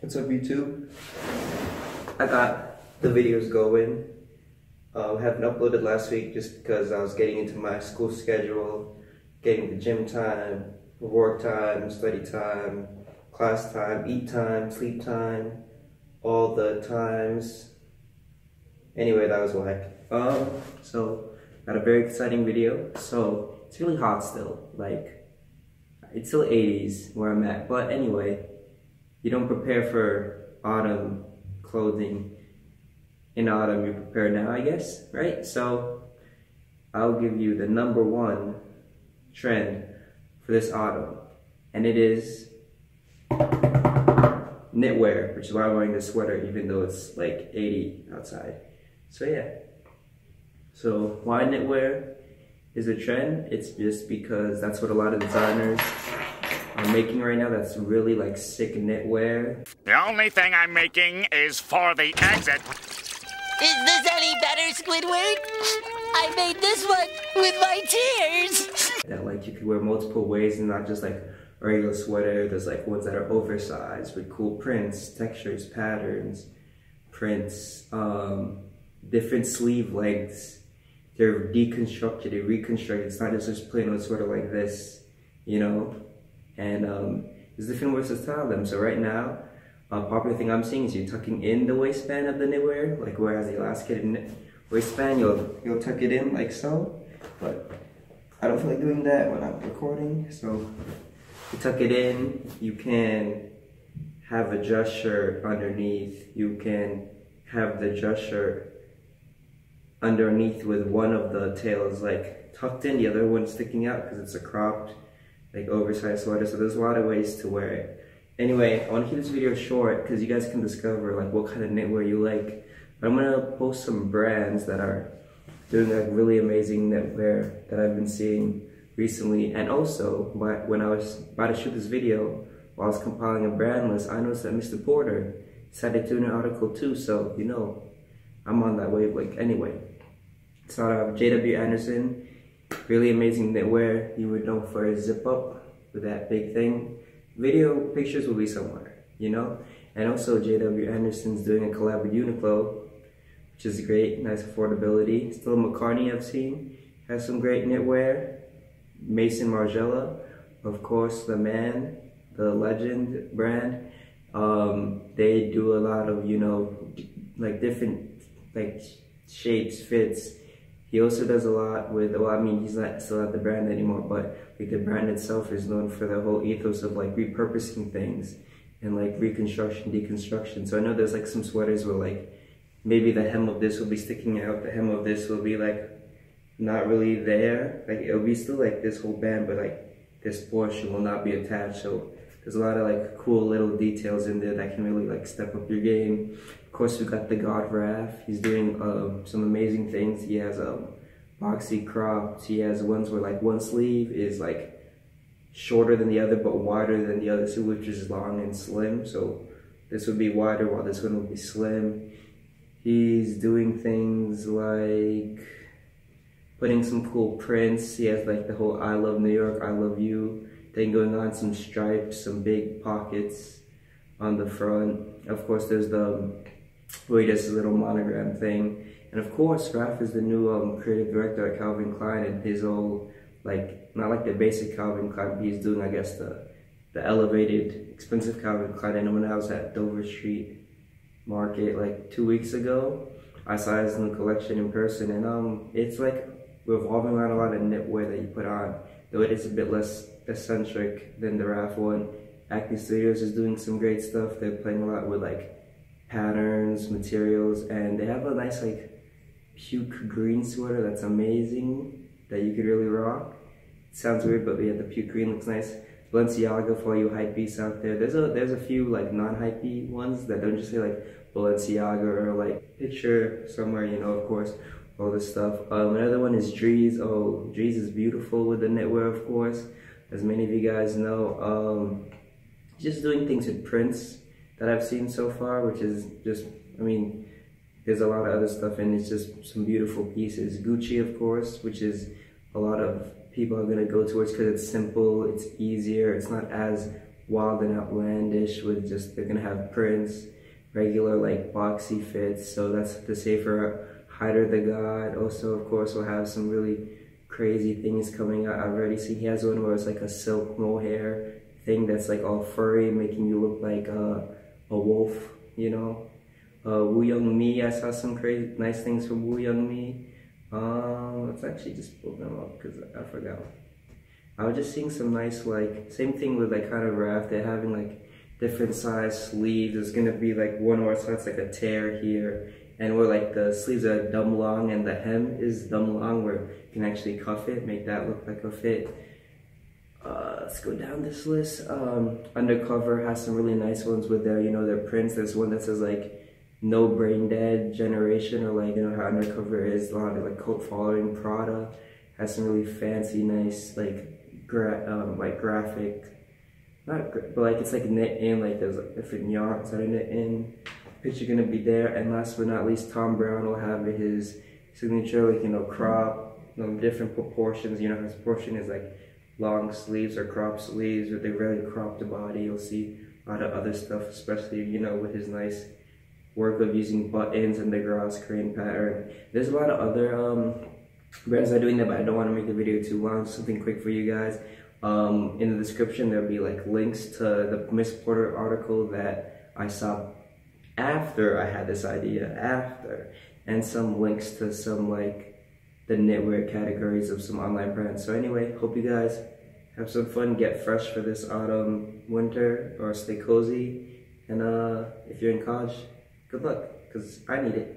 What's up, YouTube? I got the videos going. Haven't uploaded last week just because I was getting into my school schedule, getting the gym time, work time, study time, class time, eat time, sleep time, all the times. Anyway, that was whack. So got a very exciting video. So it's really hot still, like it's still 80s where I'm at. But anyway, you don't prepare for autumn clothing in autumn, you prepare now, I guess, right? So I'll give you the #1 trend for this autumn, and it is knitwear, which is why I'm wearing this sweater even though it's like 80 outside. So yeah, so why knitwear is a trend? It's just because that's what a lot of designers are making right now. That's really like sick knitwear. The only thing I'm making is for the exit. Is this any better, Squidward? I made this one with my tears. That like you could wear multiple ways and not just like a regular sweater. There's like ones that are oversized with cool prints, textures, patterns, prints, different sleeve lengths. They're deconstructed, they're reconstructed. It's not just plain old sweater like this, you know? And there's different ways to style them. So right now, a popular thing I'm seeing is you tucking in the waistband of the knitwear, like where it has the elasticated waistband, you'll tuck it in like so. But I don't feel like doing that when I'm recording, so you tuck it in. You can have a dress shirt underneath. You can have the dress shirt underneath with one of the tails like tucked in, the other one sticking out because it's a cropped, like oversized sweater. So there's a lot of ways to wear it. Anyway, I want to keep this video short because you guys can discover like what kind of knitwear you like. But I'm gonna post some brands that are doing like really amazing knitwear that I've been seeing recently. And also, when I was about to shoot this video, while I was compiling a brand list, I noticed that Mr. Porter decided to do an article too. So you know, I'm on that wavelength anyway. So I have JW Anderson, really amazing knitwear. You would know for his zip up with that big thing. Video pictures will be somewhere, you know? And also JW Anderson's doing a collab with Uniqlo, which is great, nice affordability. Still McCartney I've seen, has some great knitwear. Mason Margiela, of course, the man, the legend brand. They do a lot of, you know, like different like shapes, fits. He also does a lot with, well, I mean, he's not still at the brand anymore, but like the brand itself is known for the whole ethos of like repurposing things and like reconstruction, deconstruction. So I know there's like some sweaters where like maybe the hem of this will be sticking out, the hem of this will be like not really there. Like it'll be still like this whole band, but like this portion will not be attached. So there's a lot of like cool little details in there that can really like step up your game. Of course, we got the God Raph. He's doing some amazing things. He has boxy crops. He has ones where like one sleeve is like shorter than the other but wider than the other, so which is long and slim. So this would be wider while this one would be slim. He's doing things like putting some cool prints. He has like the whole I love New York, I love you thing going on, some stripes, some big pockets on the front. Of course, there's the where he does his little monogram thing. And of course, Raph is the new creative director at Calvin Klein, and his whole, like, not like the basic Calvin Klein, but he's doing, I guess, the elevated, expensive Calvin Klein. And when I was at Dover Street Market like 2 weeks ago, I saw his new collection in person, and it's like revolving around a lot of knitwear that you put on, though it is a bit less eccentric than the Raph one. Acne Studios is doing some great stuff. They're playing a lot with like patterns, materials, and they have a nice like puke green sweater that's amazing that you could really rock. It sounds weird, but yeah, the puke green looks nice. Balenciaga for all you hypebeasts out there. There's a few like non-hypey ones that don't just say like Balenciaga or like picture somewhere, you know, of course, all this stuff. Another one is Drees. Oh, Drees is beautiful with the knitwear, of course, as many of you guys know. Just doing things with prints that I've seen so far, which is just, I mean, there's a lot of other stuff, and it's just some beautiful pieces. Gucci, of course, which is a lot of people are gonna go towards because it's simple, it's easier, it's not as wild and outlandish with just, they're gonna have prints, regular like boxy fits, so that's to say for Hider the God. Also, of course, we'll have some really crazy things coming out. I've already seen, he has one where it's like a silk mohair thing that's like all furry, making you look like a wolf, you know. Woo Young Mi, I saw some crazy nice things from Woo Young Mi. Let's actually just pull them up because I forgot. I was just seeing some nice, like, same thing with like kind of Raft. They're having like different size sleeves. There's gonna be like one where it's like a tear here, and where like the sleeves are dumb long and the hem is dumb long, where you can actually cuff it, make that look like a fit. Let's go down this list. Undercover has some really nice ones with their, you know, their prints. There's one that says like no brain dead generation, or like, you know how Undercover is, a lot of like cult following Prada. Has some really fancy, nice like graphic, but like it's like knit in, like there's like different yarns that are knit in. Picture gonna be there. And last but not least, Tom Brown will have his signature, like, you know, crop, different proportions. You know, his portion is like long sleeves or crop sleeves, or they really crop the body. You'll see a lot of other stuff, especially, you know, with his nice work of using buttons and the grass crane pattern. There's a lot of other brands are doing that, but I don't want to make the video too long. Something quick for you guys. In the description there'll be like links to the Miss Porter article that I saw after I had this idea, and some links to some like the knitwear categories of some online brands. So anyway, hope you guys have some fun, get fresh for this autumn, winter, or stay cozy. And if you're in college, good luck, because I need it.